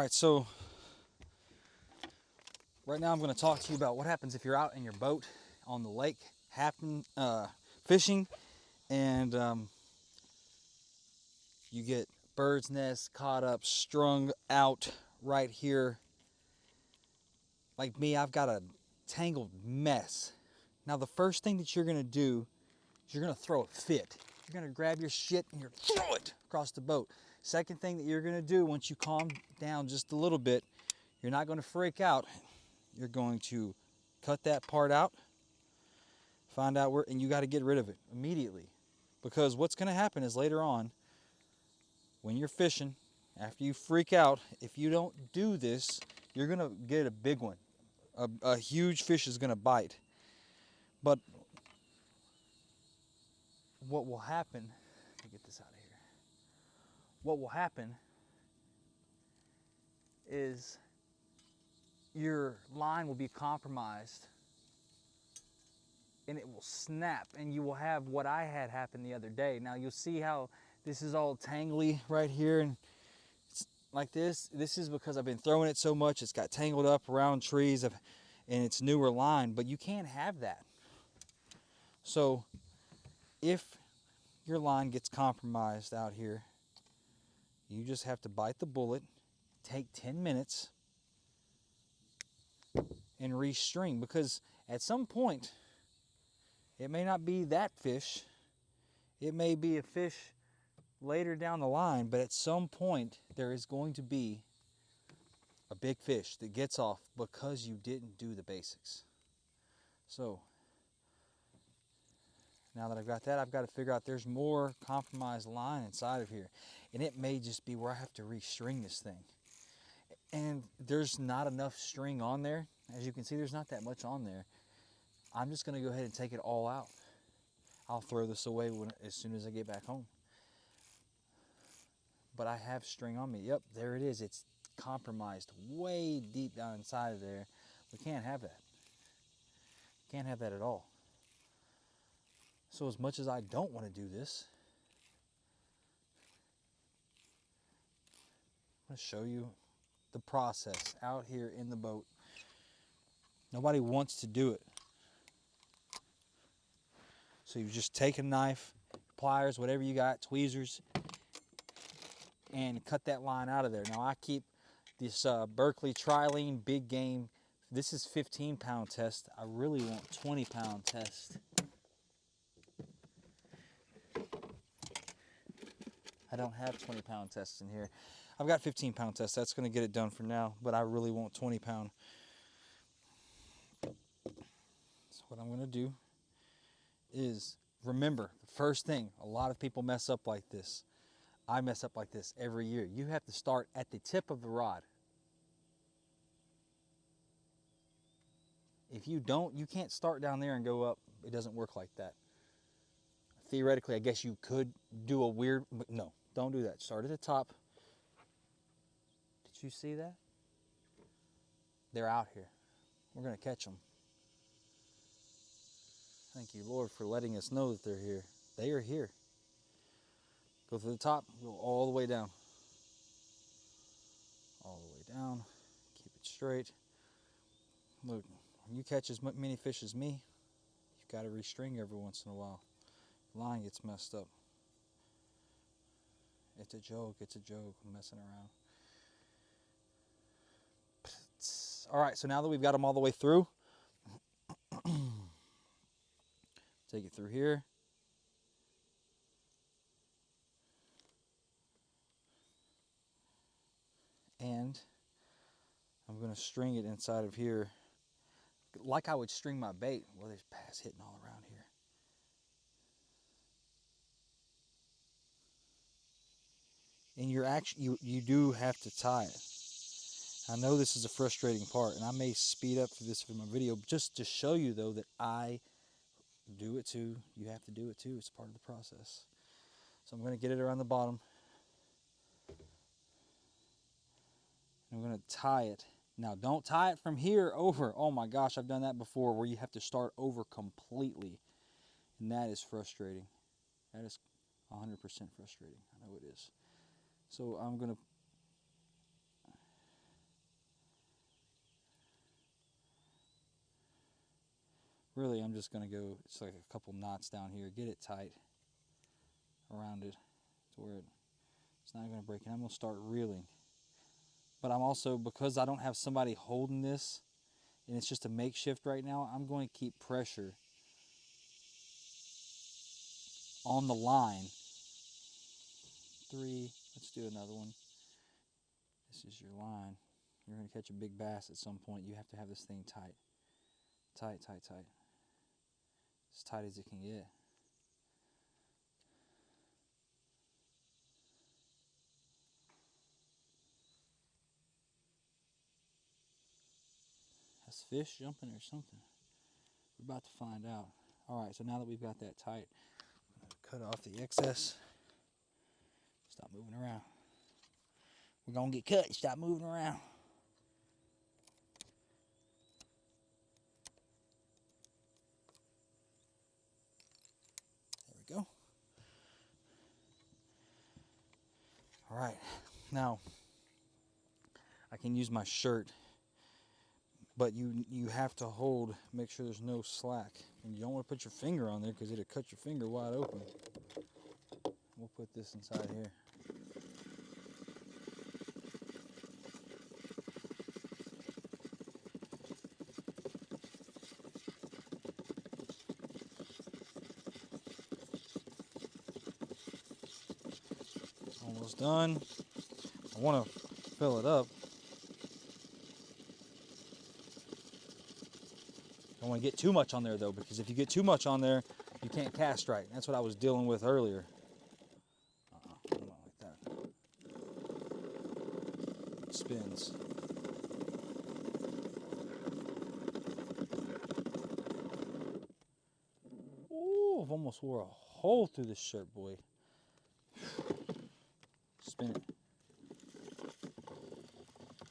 right, so right now I'm going to talk to you about what happens if you're out in your boat on the lake fishing, and you get bird's nests caught up, strung out right here. Like me, I've got a tangled mess. Now the first thing that you're going to do is you're going to throw a fit. You're going to grab your shit and you're throw it across the boat. Second thing that you're going to do once you calm down just a little bit, you're not going to freak out. You're going to cut that part out, find out where, and you got to get rid of it immediately. Because what's going to happen is later on, when you're fishing, after you freak out, if you don't do this, you're going to get a big one. A huge fish is going to bite. But what will happen, let me get this out of here. What will happen is your line will be compromised and it will snap, and you will have what I had happen the other day. Now you'll see how this is all tangly right here and it's like this. This is because I've been throwing it so much, it's got tangled up around trees and it's newer line, but you can't have that. So if your line gets compromised out here, you just have to bite the bullet, take 10 minutes and restring, because at some point it may not be that fish, it may be a fish later down the line, but at some point there is going to be a big fish that gets off because you didn't do the basics. So now that I've got that, I've got to figure out there's more compromised line inside of here, and it may just be where I have to restring this thing. And there's not enough string on there. As you can see, there's not that much on there. I'm just going to go ahead and take it all out. I'll throw this away as soon as I get back home. But I have string on me. Yep, there it is. It's compromised way deep down inside of there. We can't have that. Can't have that at all. So as much as I don't want to do this, I'm going to show you the process out here in the boat. Nobody wants to do it. So you just take a knife, pliers, whatever you got, tweezers, and cut that line out of there. Now I keep this Berkley Trilene big game. This is 15-pound test. I really want 20-pound test. I don't have 20-pound tests in here. I've got 15-pound tests. That's going to get it done for now, but I really want 20-pound. So what I'm going to do is, remember, the first thing, a lot of people mess up like this. I mess up like this every year. You have to start at the tip of the rod. If you don't, you can't start down there and go up. It doesn't work like that. Theoretically, I guess you could do a weird, but no, don't do that. Start at the top. Did you see that? They're out here. We're going to catch them. Thank you, Lord, for letting us know that they're here. They are here. Go to the top, go all the way down. All the way down. Keep it straight. Look, when you catch as many fish as me, you've got to restring every once in a while. Line gets messed up. It's a joke, I'm messing around. All right, so now that we've got them all the way through, take it through here. And I'm going to string it inside of here like I would string my bait. Well, there's bass hitting all around here. And you do have to tie it. I know this is a frustrating part, and I may speed up through this for my video just to show you, though, that I do it too. You have to do it too. It's part of the process. So I'm going to get it around the bottom. I'm going to tie it. Now, don't tie it from here over. Oh my gosh, I've done that before, where you have to start over completely. And that is frustrating. That is 100% frustrating. I know it is. So I'm going to Really, I'm just going to go, it's like a couple knots down here, get it tight around it to where it's not going to break. And I'm going to start reeling. But I'm also, because I don't have somebody holding this, and it's just a makeshift right now, I'm going to keep pressure on the line. 3, let's do another one. This is your line. You're going to catch a big bass at some point. You have to have this thing tight. Tight, tight, tight. As tight as it can get. That's fish jumping or something. We're about to find out. Alright, so now that we've got that tight, cut off the excess. Stop moving around. We're going to get cut. Stop moving around. There we go. Alright, now I can use my shirt, but you have to hold, make sure there's no slack. And you don't want to put your finger on there because it'll cut your finger wide open. We'll put this inside here. Almost done. I want to fill it up. Don't want to get too much on there though, because if you get too much on there, you can't cast right. That's what I was dealing with earlier. Not like that. It spins. Ooh, I've almost wore a hole through this shirt, boy. Spin it.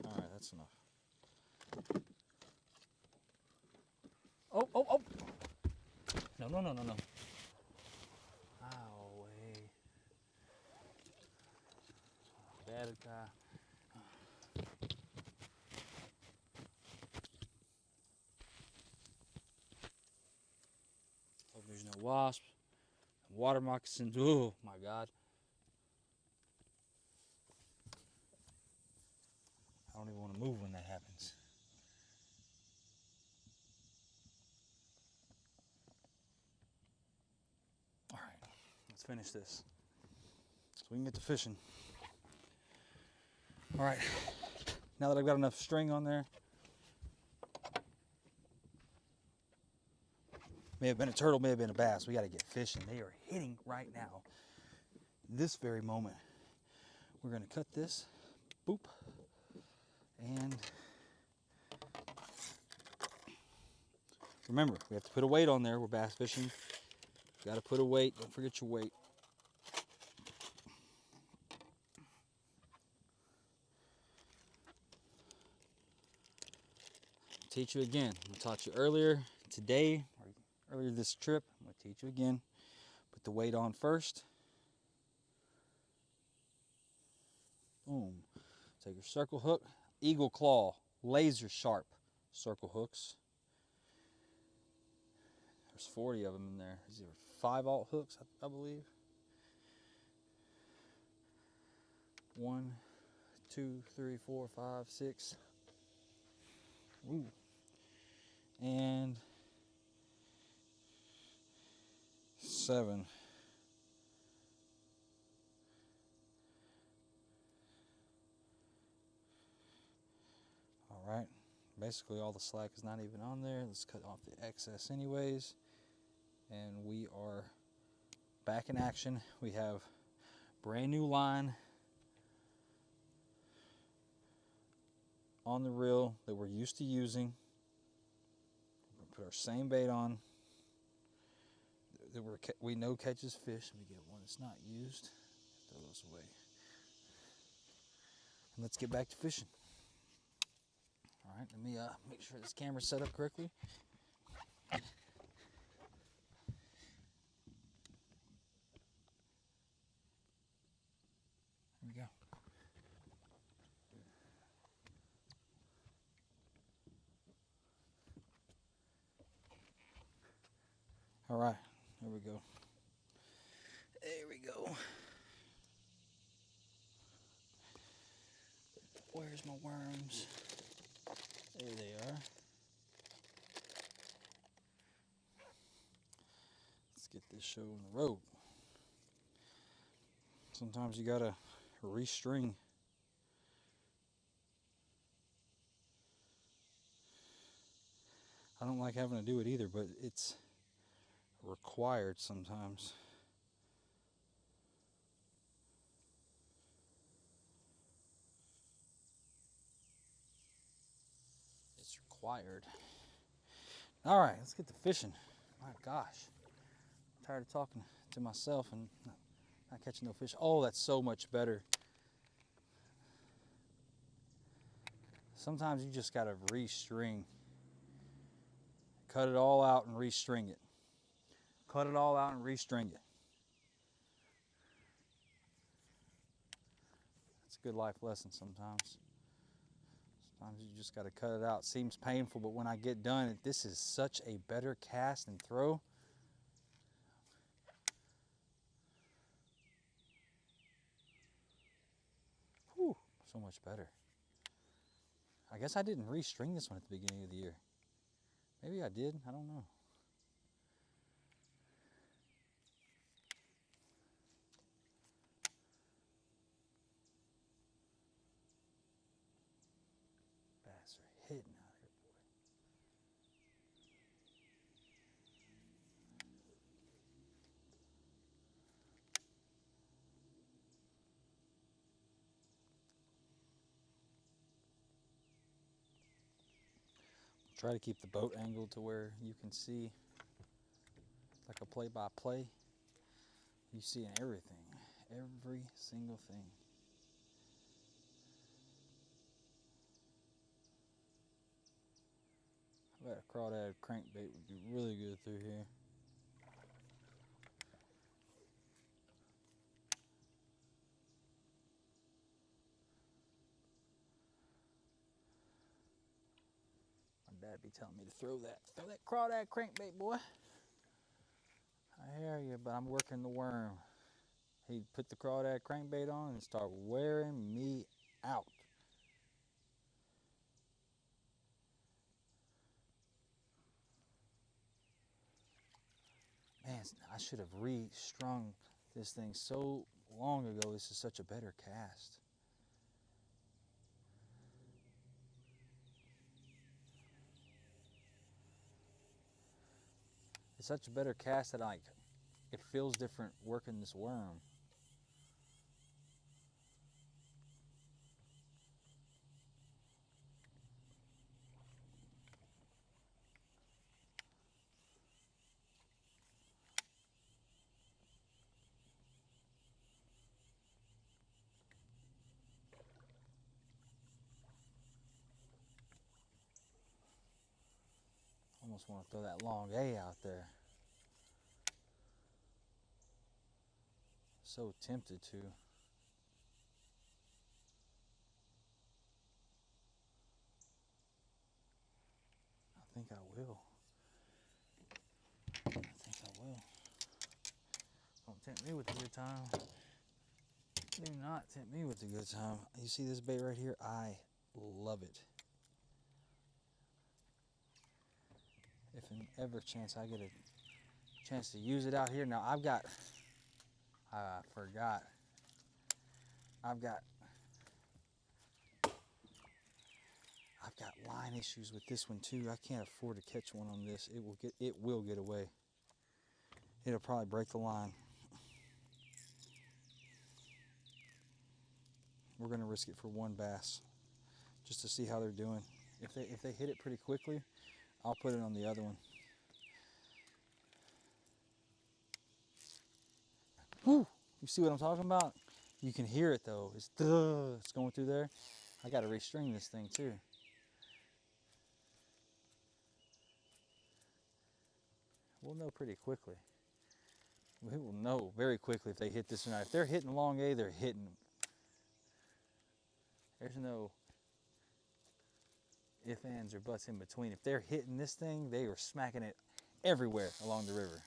All right, that's enough. Oh, oh, oh. No, no, no, no, no. Ow, way. Bad guy. Hope there's no wasps. Water moccasins. Oh, my God. I don't even want to move when that happens. All right, let's finish this so we can get to fishing. All right, now that I've got enough string on there, may have been a turtle, may have been a bass. We got to get fishing. They are hitting right now. This very moment, we're going to cut this, boop, and remember, we have to put a weight on there. We're bass fishing. Got to put a weight. Don't forget your weight. Teach you again. I taught you earlier today, or earlier this trip. I'm going to teach you again. Put the weight on first. Boom. Take your circle hook, eagle claw, laser sharp circle hooks. There's 40 of them in there. These are 5/0 hooks, I believe. 1, 2, 3, 4, 5, 6. Ooh. And 7. All right. Basically all the slack is not even on there. Let's cut off the excess anyways. And we are back in action. We have brand new line on the reel that we're used to using. We're going to put our same bait on that we know catches fish. Let me get one that's not used. Throw those away. And let's get back to fishing. All right, let me make sure this camera's set up correctly. Here we go. All right, there we go. There we go. Where's my worms? There they are. Let's get this show on the road. Sometimes you gotta restring. I don't like having to do it either, but it's required sometimes. It's required. All right, let's get to fishing. My gosh, I'm tired of talking to myself and not catching no fish. Oh, that's so much better. Sometimes you just gotta restring. Cut it all out and restring it. Cut it all out and restring it. It's a good life lesson sometimes. Sometimes you just got to cut it out. Seems painful, but when I get done, this is such a better cast and throw. Whew, so much better. I guess I didn't restring this one at the beginning of the year. Maybe I did, I don't know. Bass are hitting out here, boy. Try to keep the boat angled to where you can see like a play-by-play. You see everything, every single thing. I bet a crawdad crankbait would be really good through here. My dad be telling me to throw that crawdad crankbait, boy. I hear you, but I'm working the worm. He'd put the crawdad crankbait on and start wearing me out. Man, I should have restrung this thing so long ago. This is such a better cast. It's such a better cast that it feels different working this worm. Almost want to throw that long A out there. So tempted to. I think I will. Don't tempt me with a good time. Do not tempt me with a good time. You see this bait right here? I love it. If an ever chance I get a chance to use it out here. Now I forgot. I've got line issues with this one too. I can't afford to catch one on this. It will get away. It'll probably break the line. We're gonna risk it for one bass, just to see how they're doing. If they hit it pretty quickly, I'll put it on the other one. Whew! You see what I'm talking about? You can hear it though. It's going through there. I got to restring this thing too. We'll know pretty quickly. We will know very quickly if they hit this or not. If they're hitting long A, they're hitting. There's no ifs, ands, or buts in between. If they're hitting this thing, they are smacking it everywhere along the river.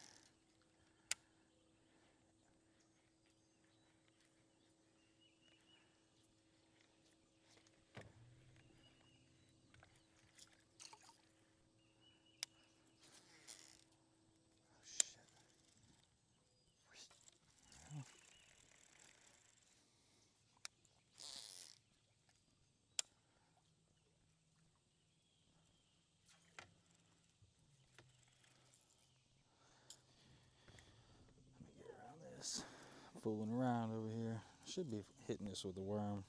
fooling around over here. I should be hitting this with the worm.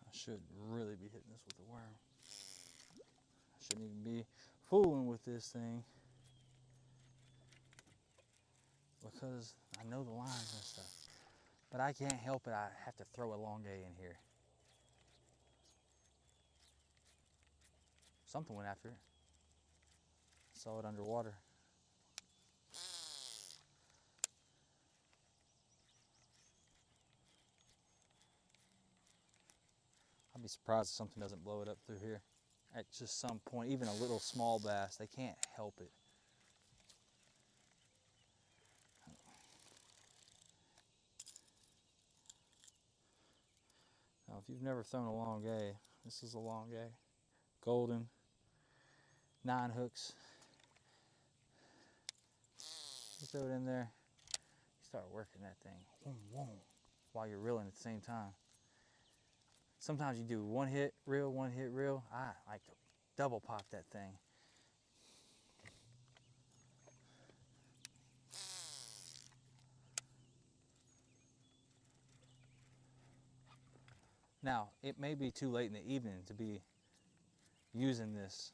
I should really be hitting this with the worm. I shouldn't even be fooling with this thing, because I know the lines and stuff. But I can't help it, I have to throw a elongate in here. Something went after it. Saw it underwater. I'd be surprised if something doesn't blow it up through here at just some point. Even a little small bass, they can't help it. Now, if you've never thrown a elongate, this is a elongate. Golden, 9 hooks. You throw it in there, you start working that thing, boom, boom, while you're reeling at the same time. Sometimes you do one hit reel, one hit reel. I like to double pop that thing. Now, it may be too late in the evening to be using this.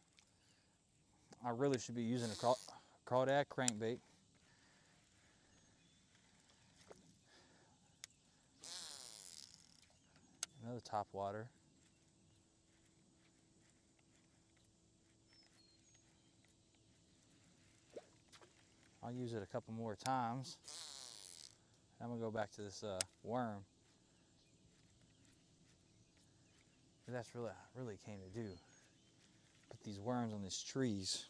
I really should be using a crawdad crankbait. Another top water. I'll use it a couple more times. I'm gonna go back to this worm. That's really what I really came to do. Put these worms on these trees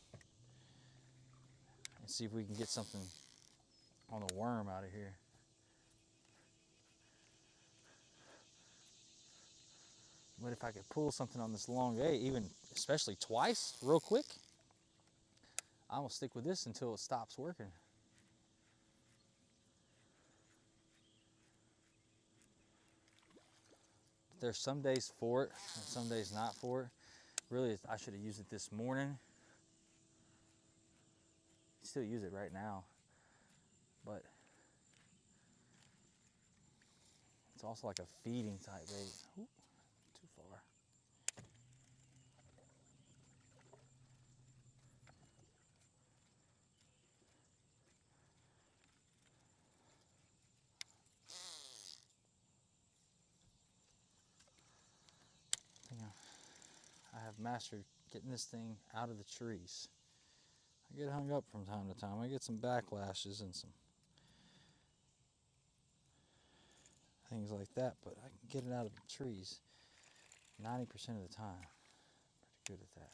and see if we can get something on the worm out of here. But if I could pull something on this elongate, even especially twice, real quick, I'm gonna stick with this until it stops working. There's some days for it and some days not for it. Really, I should have used it this morning. Still use it right now, but it's also like a feeding type bait. Ooh, too far. I have mastered getting this thing out of the trees. I get hung up from time to time. I get some backlashes and some things like that, but I can get it out of the trees 90% of the time. Pretty good at that.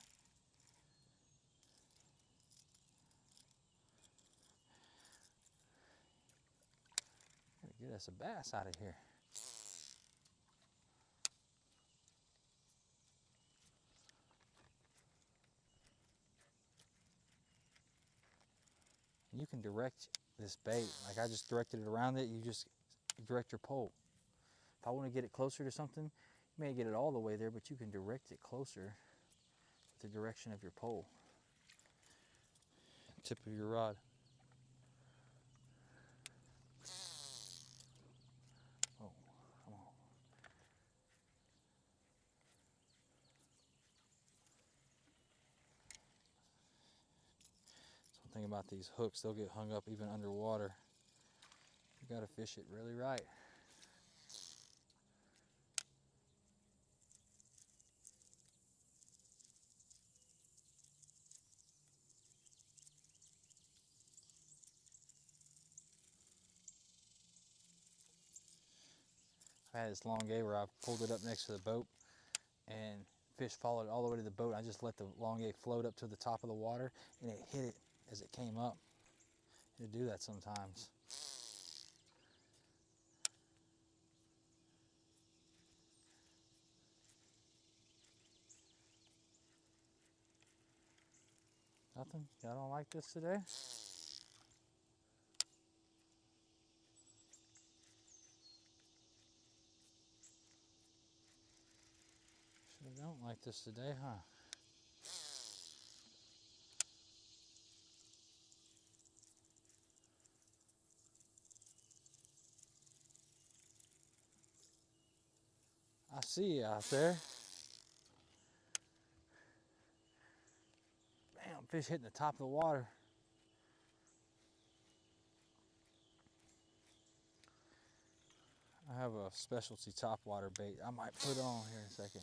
Gotta get us a bass out of here. You can direct this bait, like I just directed it around it, you just direct your pole. If I want to get it closer to something, you may get it all the way there, but you can direct it closer with the direction of your pole. Tip of your rod. Oh, come on. So one thing about these hooks, they'll get hung up even underwater. You gotta fish it really right. I had this long gay where I pulled it up next to the boat and fish followed it all the way to the boat. I just let the long gay float up to the top of the water and it hit it as it came up. It'll do that sometimes. Nothing? Y'all don't like this today? Sure don't like this today, huh? see you out there. Damn, fish hitting the top of the water. I have a specialty topwater bait. I might put it on here in a second.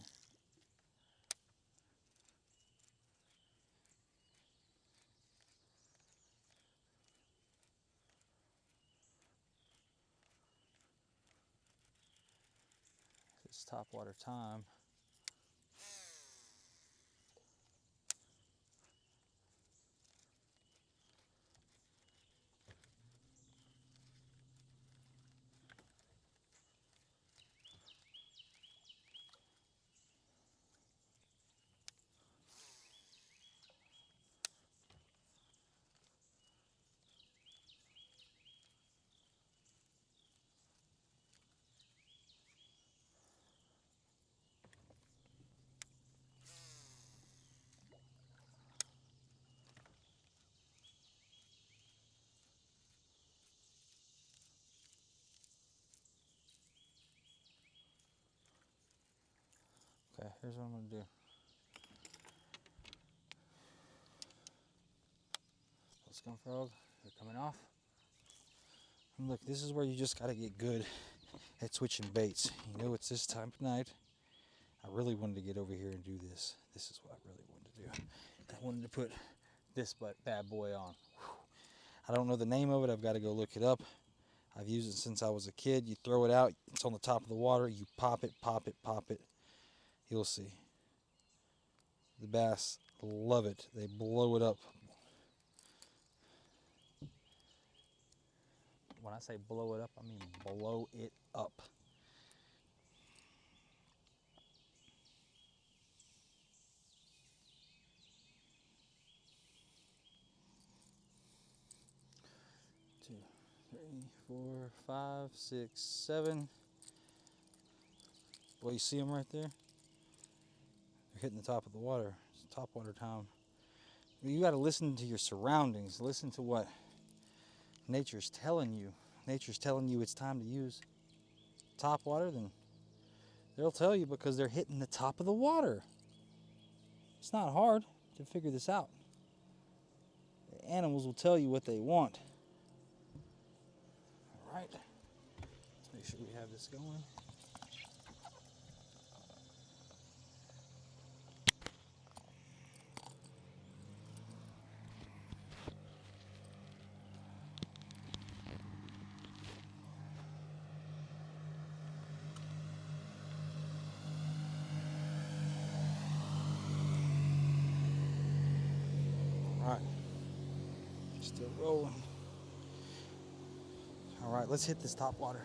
It's topwater time. Okay, here's what I'm gonna do. Skunk frog, they're coming off. And look, this is where you just gotta get good at switching baits. You know, it's this time of night. I really wanted to get over here and do this. This is what I really wanted to do. I wanted to put this bad boy on. Whew. I don't know the name of it. I've got to go look it up. I've used it since I was a kid. You throw it out. It's on the top of the water. You pop it, pop it, pop it. You'll see. The bass love it. They blow it up. When I say blow it up, I mean blow it up. Two, three, 4, 5, 6, 7. Well, you see them right there? They're hitting the top of the water. It's top water time. You got to listen to your surroundings. Listen to what nature's telling you. Nature's telling you it's time to use top water, then they'll tell you because they're hitting the top of the water. It's not hard to figure this out. The animals will tell you what they want. All right. Let's make sure we have this going. All right. Still rolling. All right, let's hit this top water.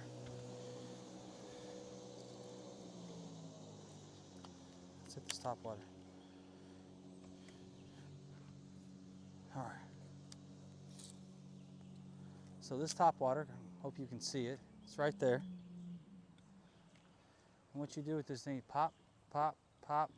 Let's hit this top water. All right. So this top water, hope you can see it. It's right there. And what you do with this thing, pop, pop, pop.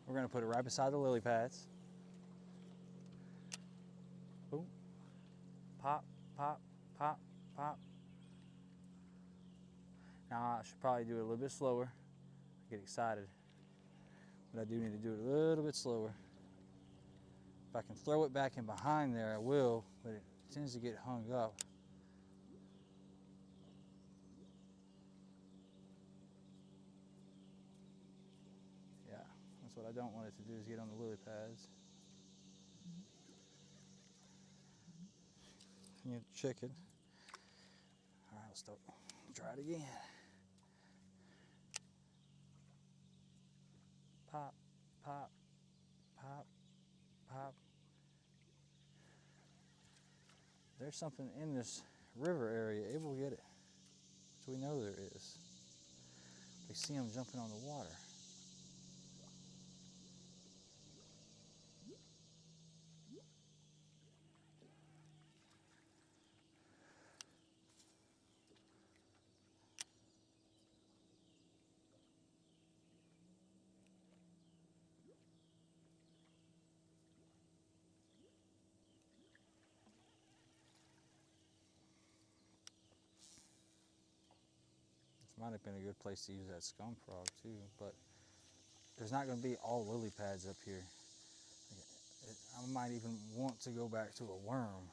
We're gonna put it right beside the lily pads. Boom. Pop, pop, pop, pop. Now I should probably do it a little bit slower. I get excited, but I do need to do it a little bit slower. If I can throw it back in behind there, I will, but it tends to get hung up. Yeah, that's what I don't want it to do, is get on the lily pads. You check it. All right, let's start. Try it again. Pop, pop, pop, pop. There's something in this river area. It will get it. So we know there is. We see them jumping on the water. Might have been a good place to use that scum frog too, but there's not going to be all lily pads up here. I might even want to go back to a worm.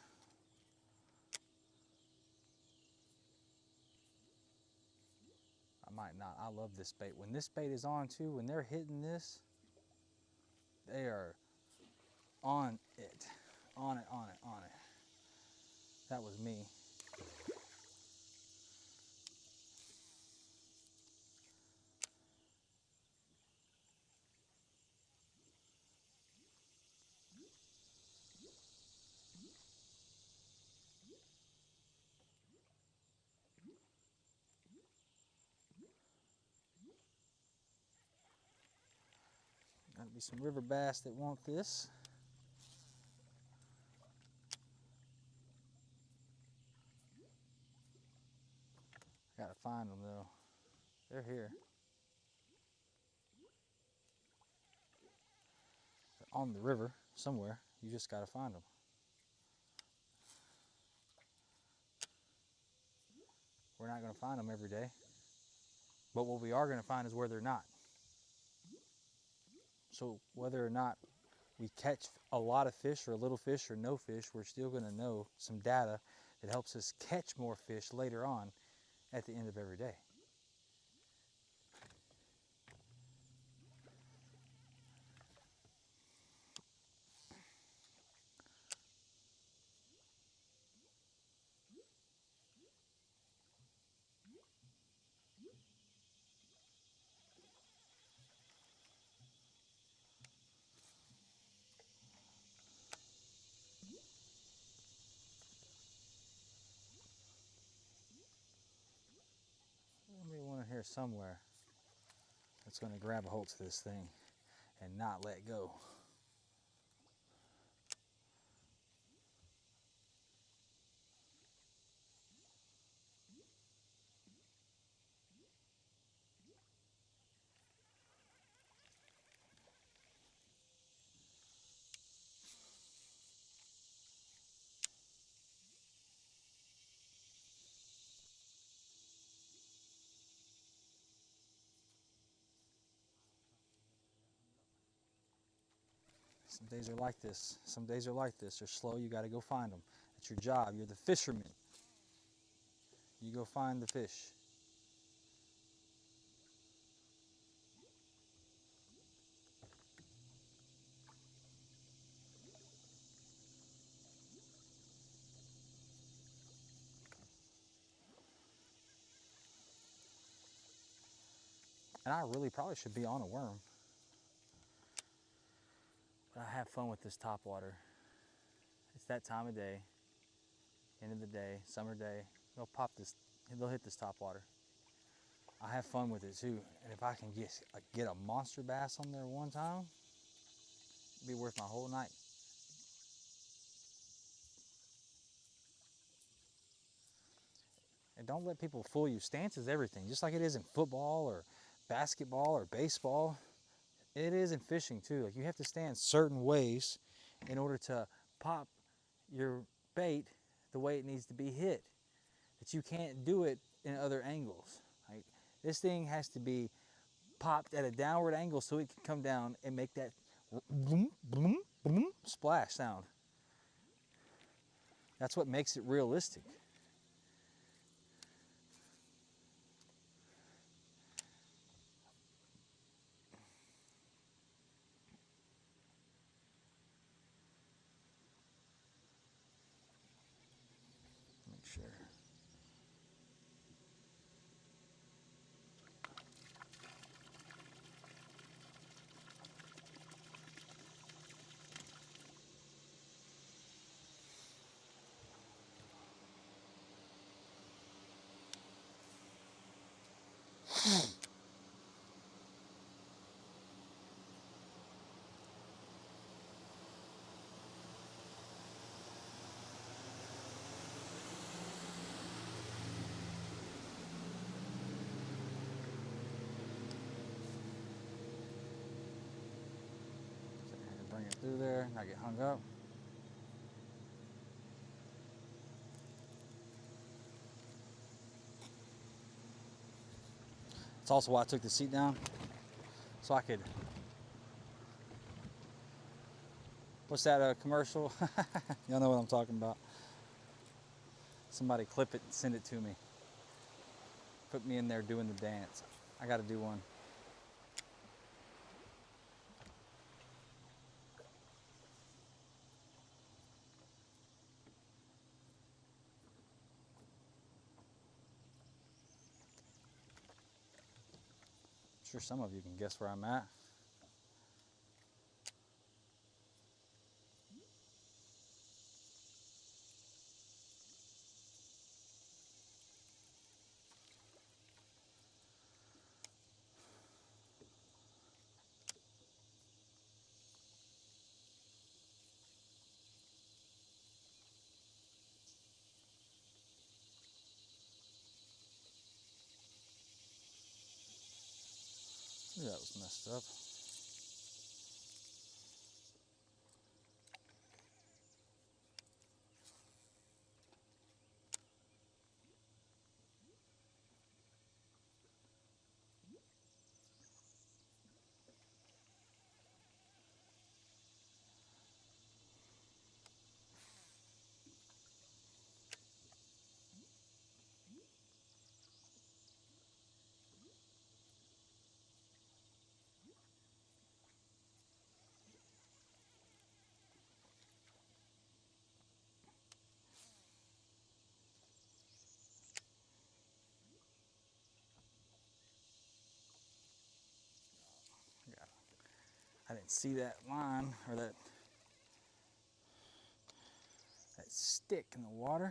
I might not. I love this bait. When this bait is on too, when they're hitting this, they are on it. On it, on it, on it. That was me. Gotta be some river bass that want this. Gotta find them though. They're here. They're on the river somewhere. You just gotta find them. We're not gonna find them every day. But what we are gonna find is where they're not. So whether or not we catch a lot of fish or a little fish or no fish, we're still gonna know some data that helps us catch more fish later on at the end of every day. There'll be one here somewhere that's gonna grab a hold to this thing and not let go. Some days are like this. Some days are like this. They're slow, you gotta go find them. It's your job. You're the fisherman. You go find the fish. And I really probably should be on a worm. But I have fun with this topwater. It's that time of day, end of the day, summer day. They'll hit this topwater. I have fun with it too. And if I can get a monster bass on there one time, it'd be worth my whole night. And don't let people fool you. Stance is everything. Just like it is in football or basketball or baseball, it is in fishing too. Like you have to stand certain ways in order to pop your bait the way it needs to be hit. That you can't do it in other angles. Like this thing has to be popped at a downward angle so it can come down and make that boom, boom, boom splash sound. That's what makes it realistic. Make sure. Bring it through there, not get hung up. That's also why I took the seat down, so I could, what's that commercial? Y'all know what I'm talking about. Somebody clip it and send it to me. Put me in there doing the dance. I gotta do one. I'm sure some of you can guess where I'm at. Ooh, that was messed up. I didn't see that line or that stick in the water.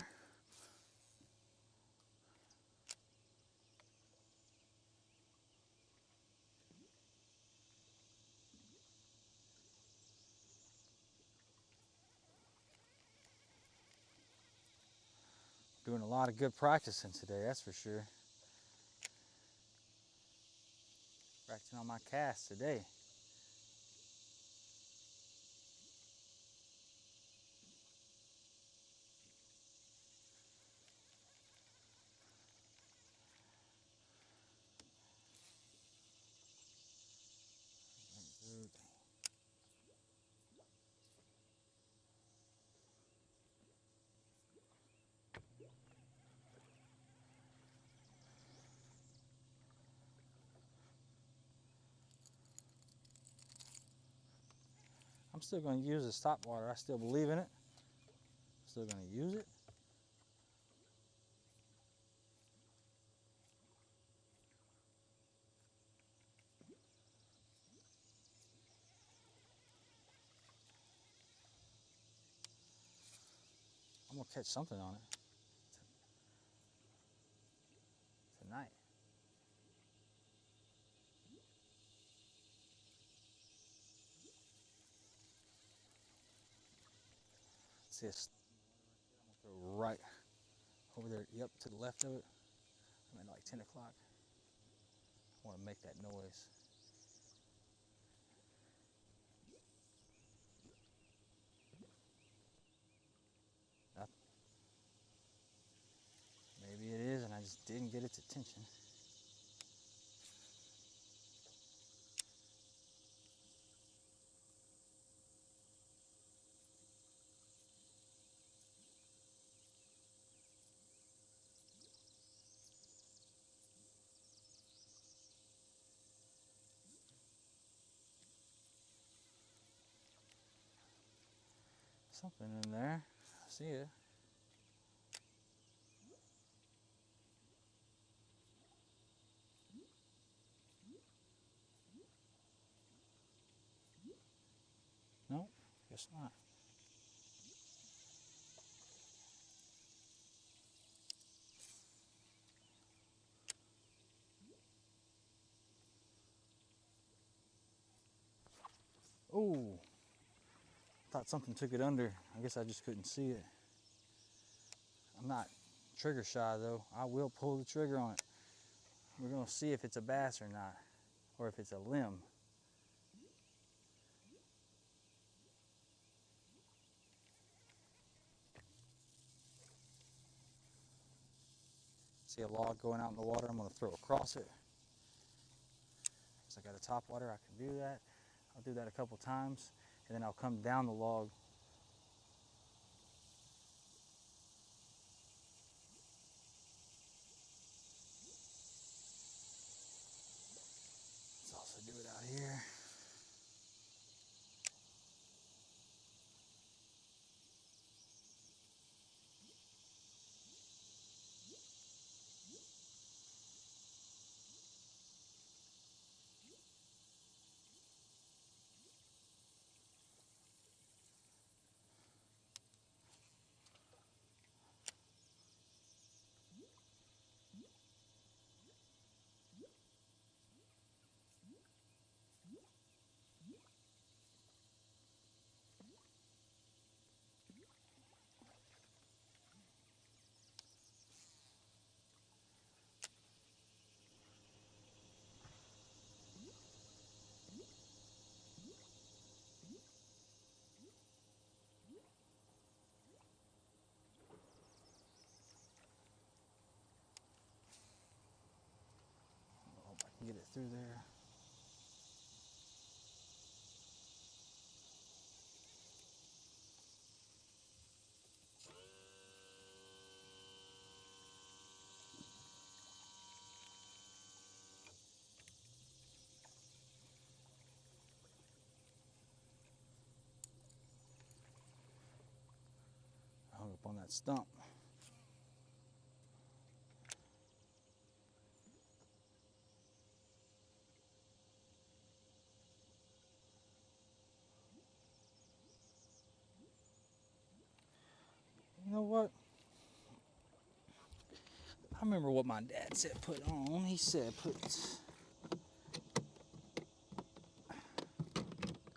Doing a lot of good practicing today, that's for sure. Practicing on my cast today. I'm still going to use the stop water. I still believe in it. Still going to use it. I'm going to catch something on it tonight. See this? I'm going to throw right over there. Yep, to the left of it. I'm at like 10 o'clock. I want to make that noise. Maybe it is, and I just didn't get its attention. Something in there. I see it. No, guess not. Oh, thought something took it under. I guess I just couldn't see it. I'm not trigger shy though. I will pull the trigger on it. We're gonna see if it's a bass or not, or if it's a limb. See a log going out in the water, I'm gonna throw across it. Because I got a top water, I can do that. I'll do that a couple times, and then I'll come down the log. Let's also do it out here. I hope I can get it through there. I hung up on that stump. You know what? I remember what my dad said put on. He said put...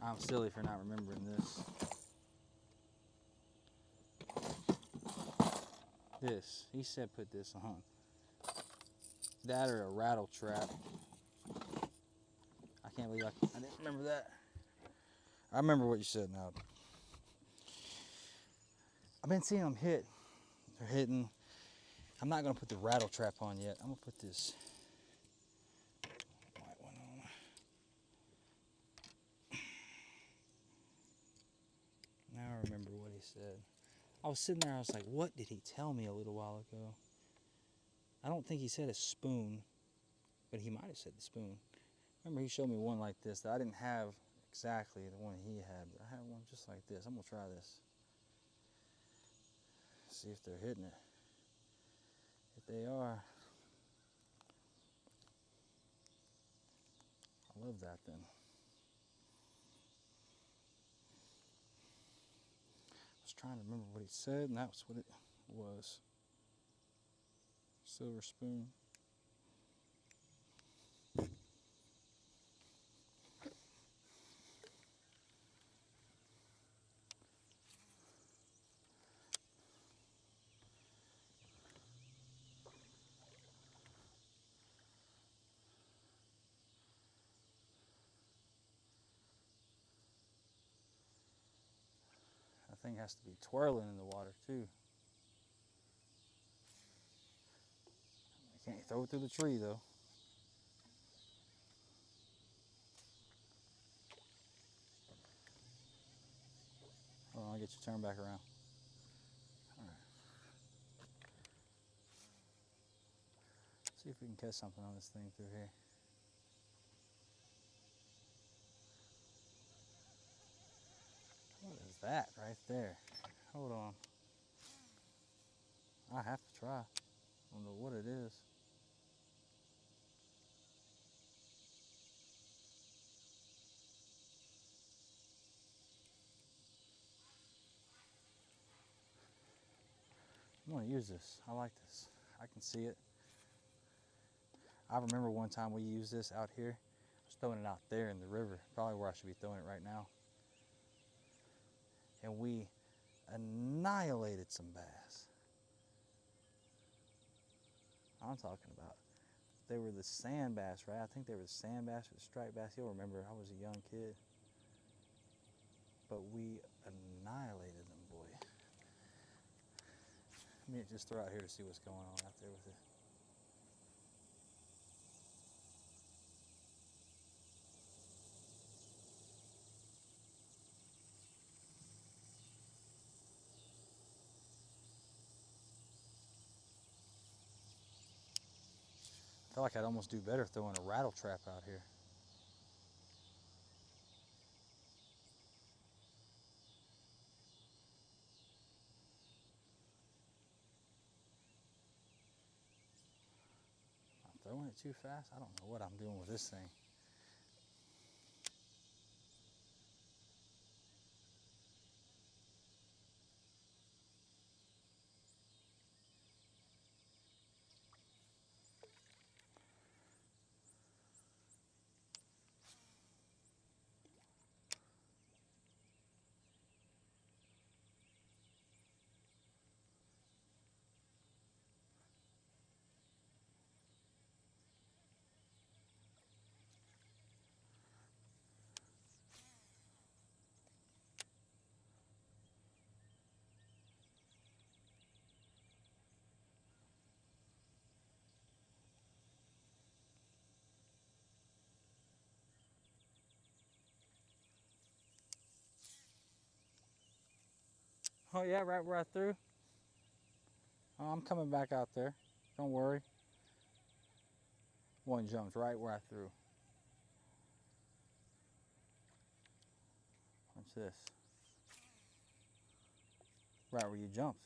I'm silly for not remembering this. This. He said put this on. That or a rattle trap. I can't believe I didn't remember that. I remember what you said now. I've been seeing them hit. They're hitting. I'm not going to put the rattle trap on yet. I'm going to put this white one on. Now I remember what he said. I was sitting there, I was like, what did he tell me a little while ago? I don't think he said a spoon, but he might have said the spoon. Remember he showed me one like this that I didn't have exactly the one he had, but I had one just like this. I'm going to try this. See if they're hitting it. If they are, I love that then. I was trying to remember what he said, and that's what it was. Silver spoon. That thing has to be twirling in the water too. I can't throw it through the tree though. Hold on, I'll get you turned back around. All right. See if we can catch something on this thing through here. What is that right there? Hold on. I have to try. I don't know what it is. I'm gonna use this. I like this. I can see it. I remember one time we used this out here. I was throwing it out there in the river, probably where I should be throwing it right now. And we annihilated some bass. I'm talking about. They were the sand bass, right? I think they were the sand bass or the striped bass. You'll remember, I was a young kid. But we annihilated them, boy. Let me just throw out here to see what's going on out there with it. I feel like I'd almost do better throwing a rattle trap out here. I'm throwing it too fast. I don't know what I'm doing with this thing. Oh yeah, right where I threw? Oh, I'm coming back out there. Don't worry. One jumped right where I threw. Watch this. Right where you jumped.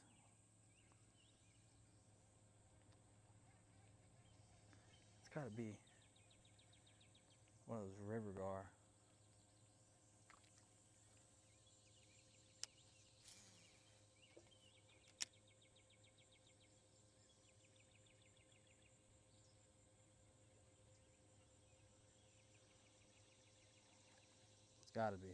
It's gotta be one of those river gar. It's gotta be.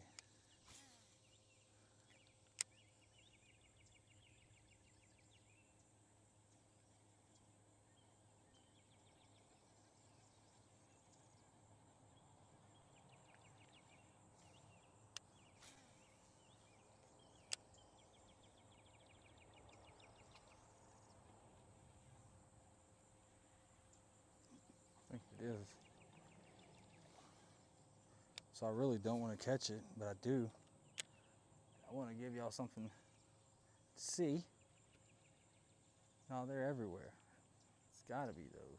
I think it is. So I really don't want to catch it, but I do. I want to give y'all something to see. No, they're everywhere. It's gotta be those.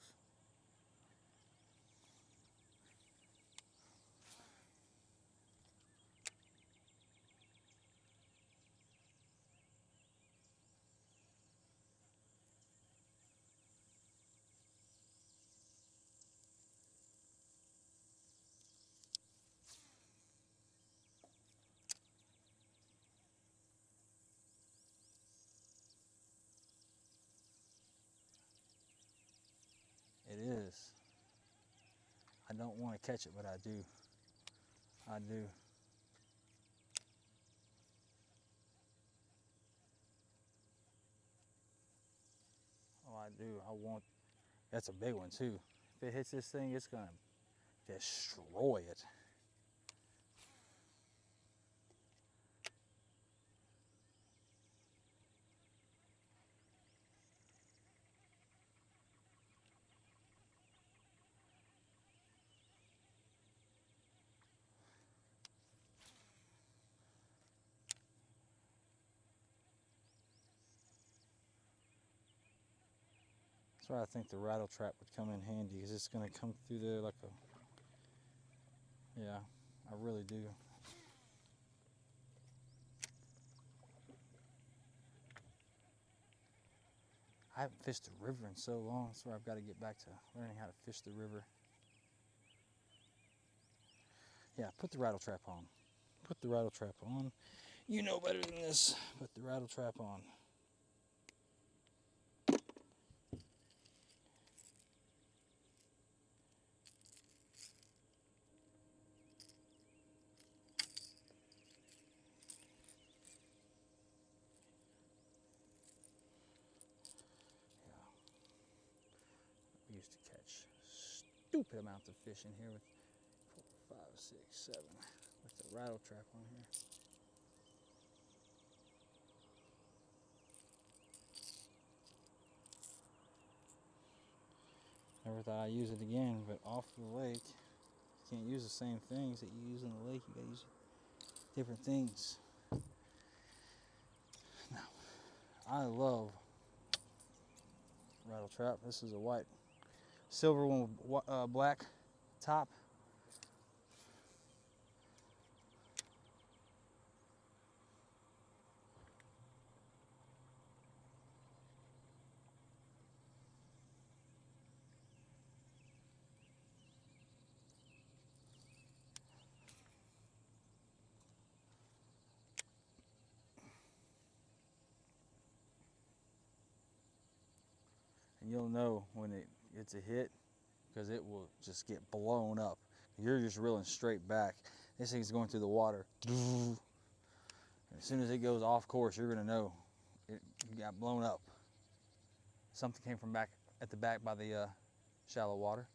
It is. I don't want to catch it, but I do. I do. Oh, I do. I want. That's a big one too. If it hits this thing, it's gonna destroy it. That's why I think the rattle trap would come in handy, because it's gonna come through there like a. Yeah, I really do. I haven't fished the river in so long. That's where I've got to get back to learning how to fish the river. Yeah, put the rattle trap on. Put the rattle trap on. You know better than this. Put the rattle trap on. Yeah. We used to catch stupid amounts of fish in here with 4, 5, 6, 7 with the rattle trap on here. Never thought I'd use it again, but off the lake, you can't use the same things that you use in the lake. You gotta use different things. Now, I love rattle trap. This is a white silver one with black top. And you'll know when it's a hit because it will just get blown up. You're just reeling straight back. This thing's going through the water. And as soon as it goes off course, you're gonna know it got blown up. Something came from back at the back by the shallow water.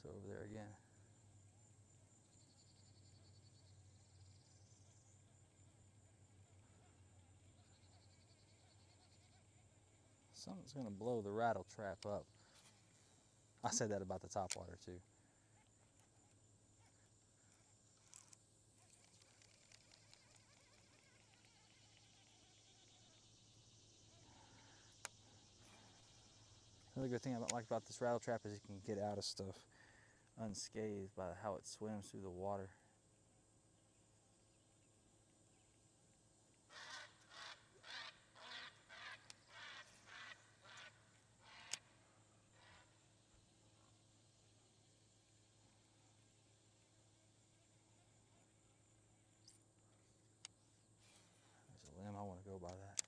So over there again. Something's gonna blow the rattle trap up. I said that about the top water too. Another good thing I like about this rattle trap is you can get out of stuff unscathed by how it swims through the water. There's a limb, I want to go by that.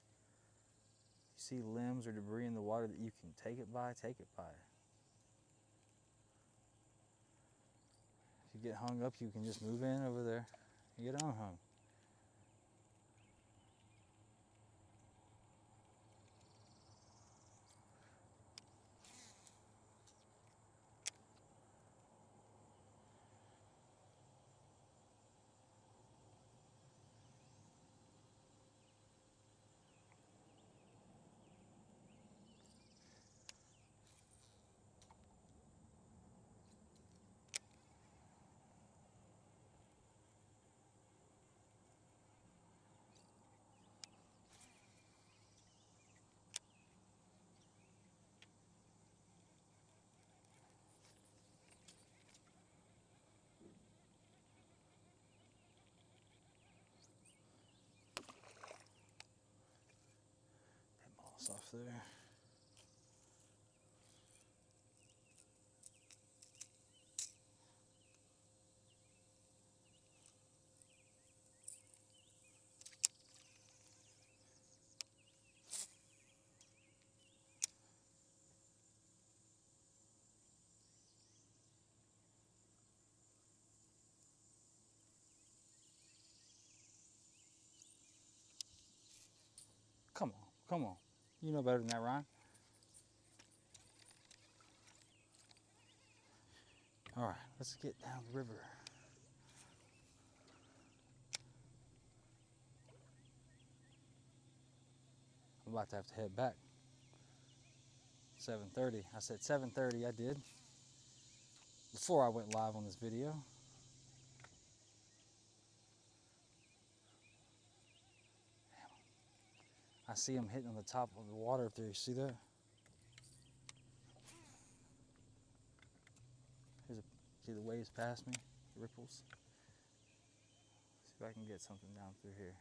You see limbs or debris in the water that you can take it by, take it by. If you get hung up, you can just move in over there and get unhung. That moss off there. Come on, come on. You know better than that, Ryan. All right, let's get down the river. I'm about to have to head back. 7:30. I said 7:30, I did. Before I went live on this video. I see them hitting on the top of the water up there. You see that? See the waves past me? The ripples? See if I can get something down through here.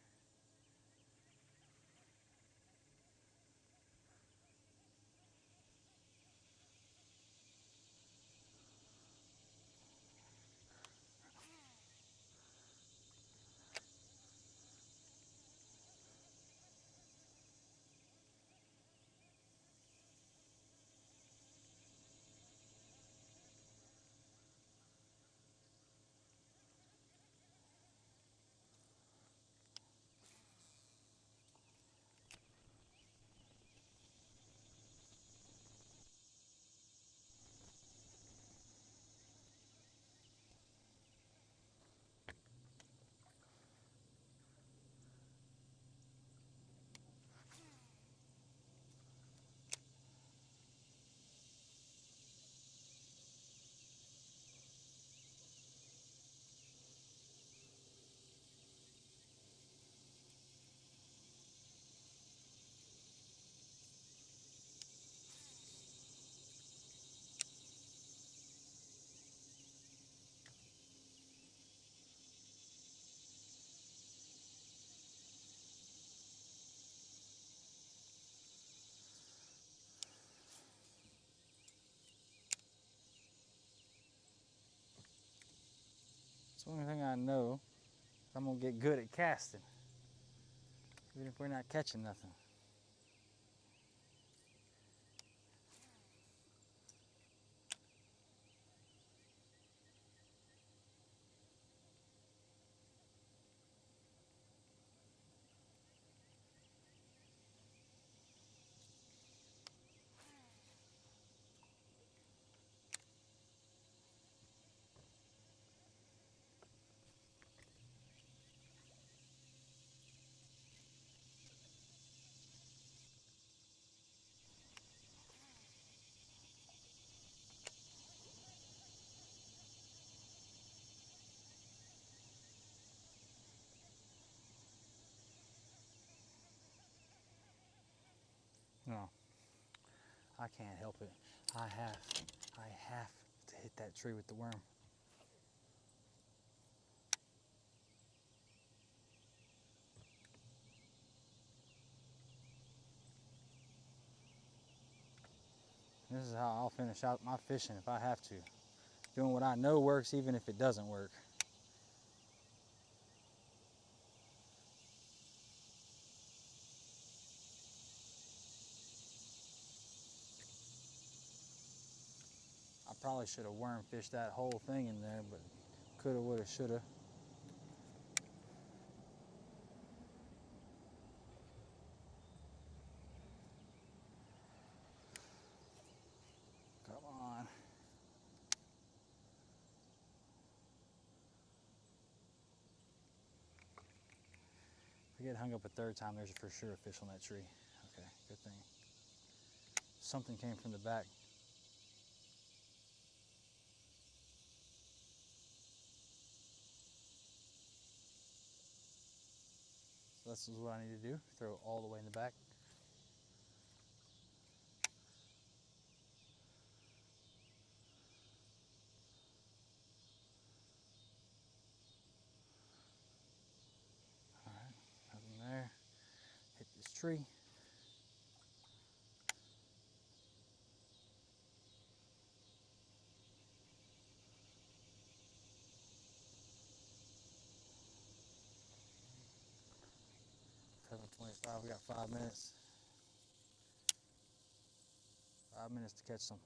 the only thing I know. I'm gonna get good at casting, even if we're not catching nothing. No, I can't help it. I have to hit that tree with the worm. This is how I'll finish out my fishing if I have to. Doing what I know works even if it doesn't work. I probably should have worm fished that whole thing in there, but coulda, woulda, shoulda. Come on. If I get hung up a third time, there's for sure a fish on that tree. Okay, good thing. Something came from the back. So this is what I need to do. Throw it all the way in the back. All right, nothing there. Hit this tree. $7:25, we got 5 minutes. 5 minutes to catch something.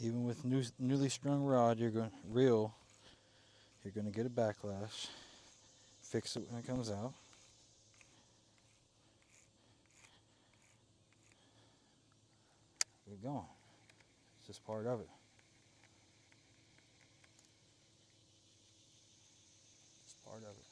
Even with newly strung rod, you're going to get a backlash. Fix it when it comes out. Keep going. It's just part of it. It's part of it.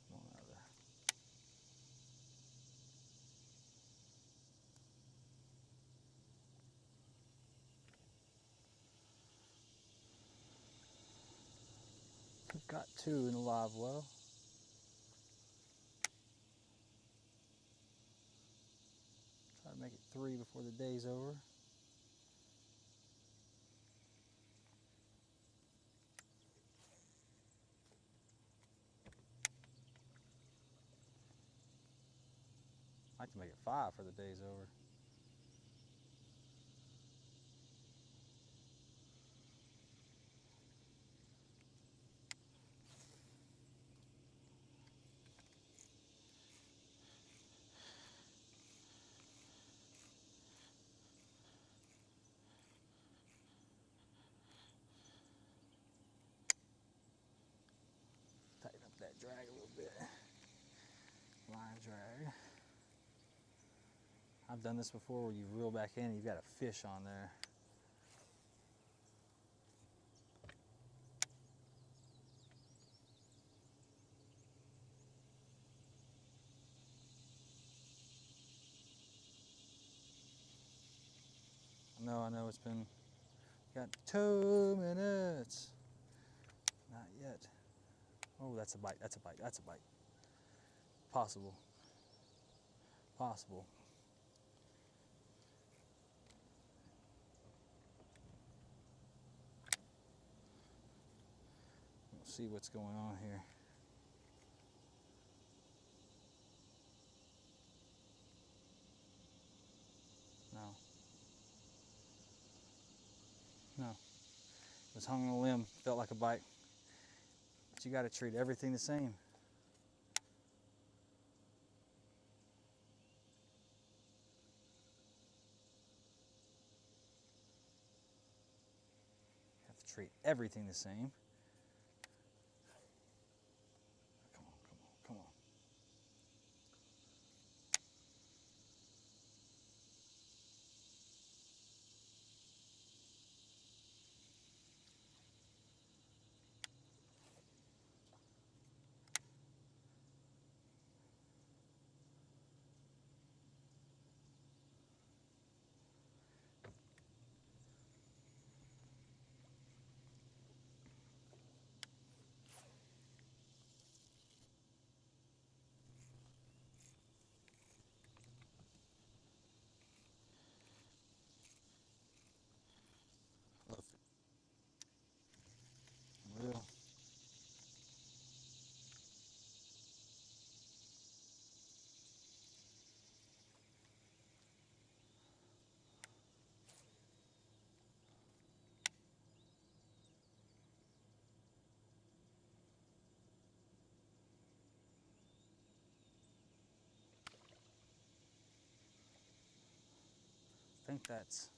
Come on out of there. We've got 2 in the live well. Try to make it 3 before the day's over. I'd like to make it 5 for the day's over. Tighten up that drag a little bit. Line drag. I've done this before where you reel back in and you've got a fish on there. I know it's been, got 2 minutes. Not yet. Oh, that's a bite, that's a bite, that's a bite. Possible. Possible. We'll see what's going on here. No. No. It was hung on a limb, felt like a bite. But you got to treat everything the same. You have to treat everything the same. Come on, come on, come on. Real. I think that's,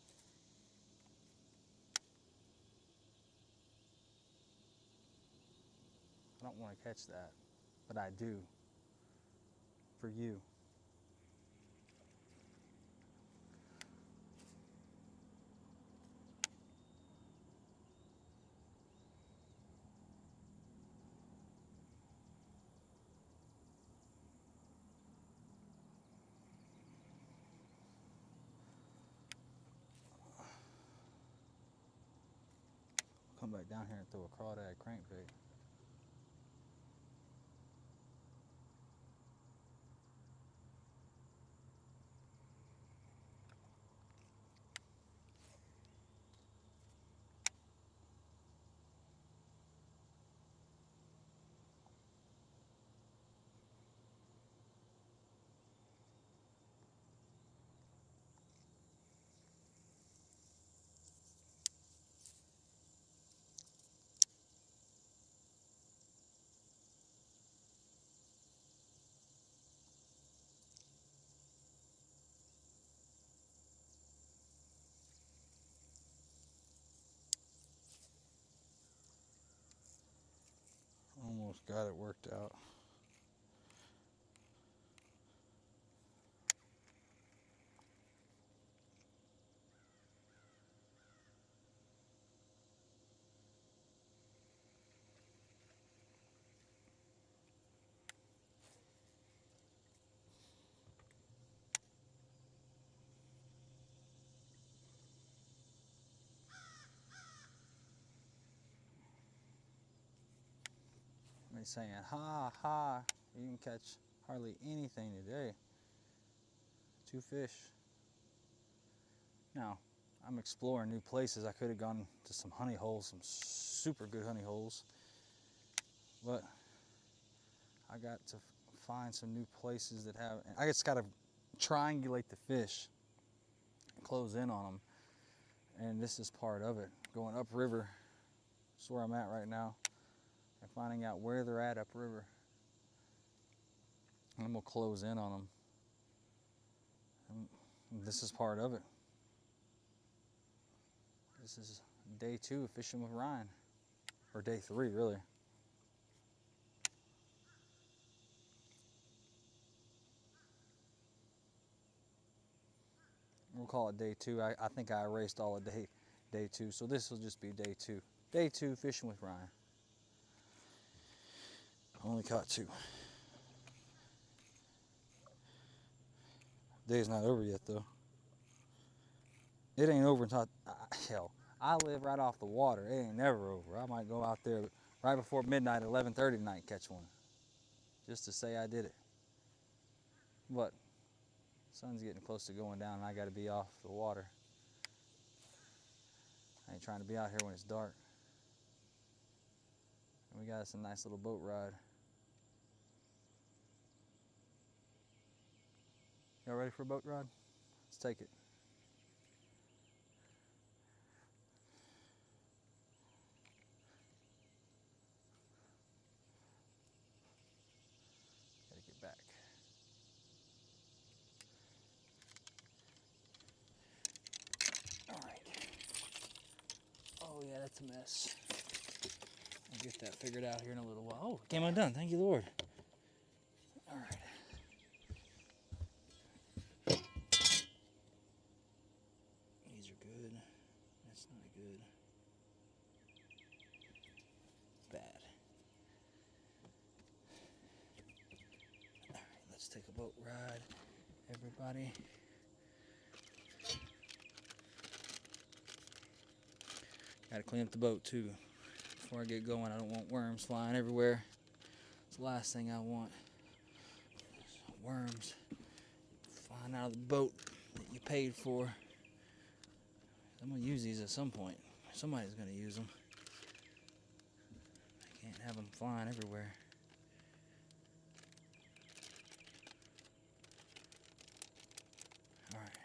I don't want to catch that, but I do. For you. Come back down here and throw a crawdad crankbait. Almost got it worked out. He's saying, ha, ha, you didn't catch hardly anything today. 2 fish. Now, I'm exploring new places. I could have gone to some honey holes, some super good honey holes. But I got to find some new places that have, I just got to triangulate the fish, close in on them. And this is part of it. Going upriver, that's where I'm at right now. And finding out where they're at upriver. And I'm gonna close in on them. And this is part of it. This is day 2 of fishing with Ryan. Or day 3, really. We'll call it day 2. I think I erased all of day 2, so this will just be day 2. Day 2 fishing with Ryan. Only caught 2. Day's not over yet though. It ain't over until hell. I live right off the water. It ain't never over. I might go out there right before midnight, 11:30 tonight, and catch one, just to say I did it. But sun's getting close to going down, and I got to be off the water. I ain't trying to be out here when it's dark. And we got us a nice little boat ride. Y'all ready for a boat ride? Let's take it. Gotta get back. All right. Oh yeah, that's a mess. I'll get that figured out here in a little while. Oh, came undone. Thank you, Lord. All right. These are good. That's not good. Bad. All right, let's take a boat ride, everybody. Gotta clean up the boat too. Before I get going, I don't want worms flying everywhere. It's the last thing I want. Worms flying out of the boat that you paid for. I'm gonna use these at some point. Somebody's gonna use them. I can't have them flying everywhere. All right.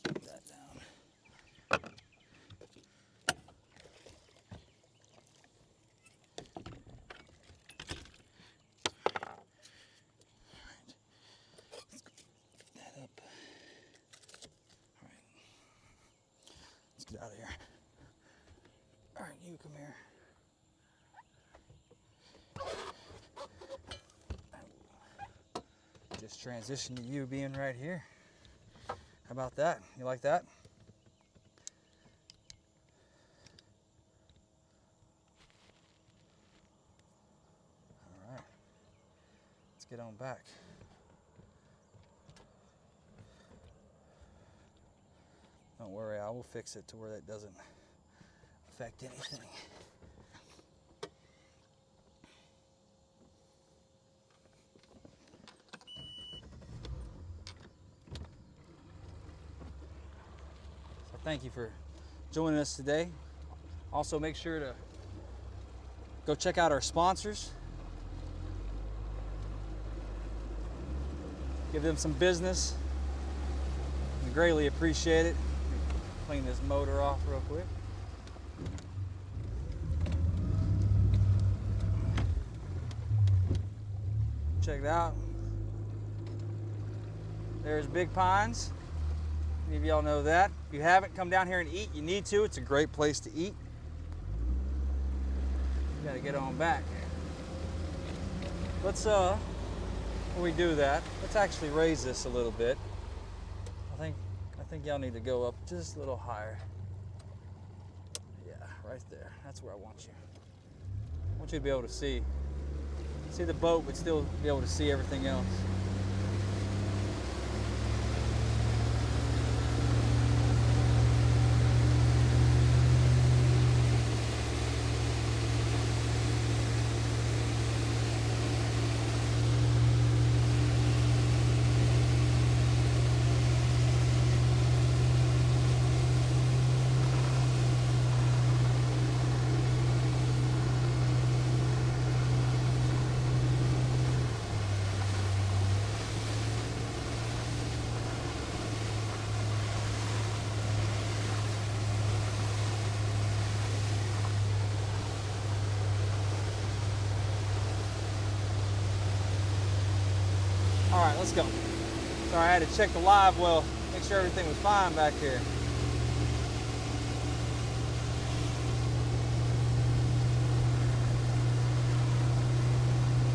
Put that down. Get out of here. All right, you come here. Just transition to you being right here. How about that? You like that? All right. Let's get on back. Don't worry, I will fix it to where that doesn't affect anything. So thank you for joining us today. Also make sure to go check out our sponsors. Give them some business. We greatly appreciate it. Clean this motor off real quick. Check it out. There's Big Pines. Many of y'all know that. If you haven't, come down here and eat. You need to. It's a great place to eat. You gotta get on back. Let's before we do that, let's actually raise this a little bit. I think y'all need to go up just a little higher. Yeah, right there. That's where I want you. I want you to be able to see the boat, but still be able to see everything else. All right, let's go. Sorry, I had to check the live well, make sure everything was fine back here.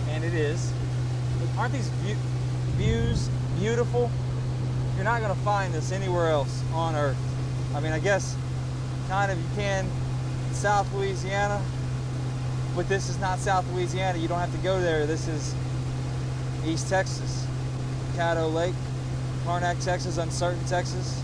And it is. Look Aren't these views beautiful? You're not gonna find this anywhere else on Earth. I mean, I guess kind of you can in South Louisiana, but this is not South Louisiana. You don't have to go there. This is East Texas, Caddo Lake, Karnak, Texas, Uncertain, Texas.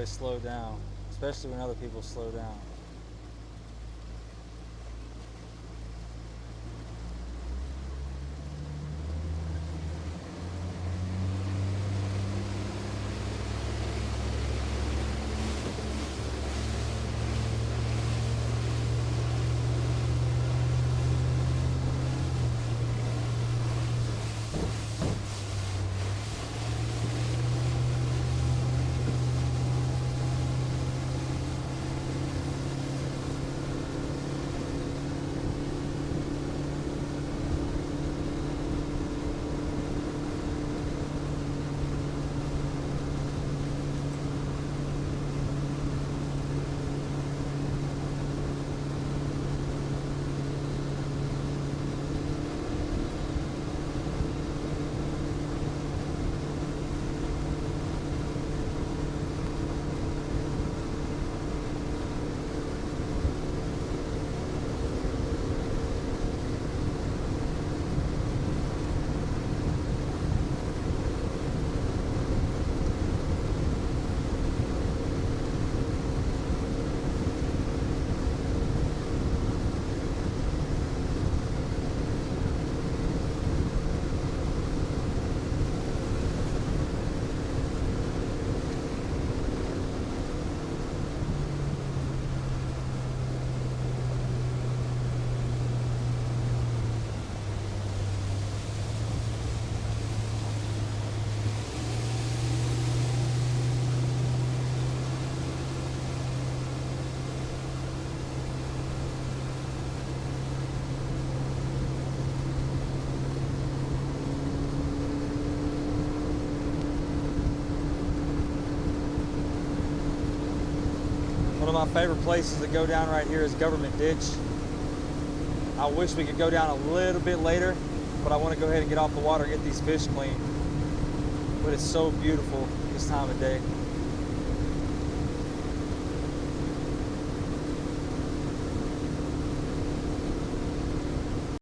always slow down, especially when other people slow down. One of my favorite places to go down right here is Government Ditch. I wish we could go down a little bit later, but I want to go ahead and get off the water and get these fish clean. But it's so beautiful this time of day.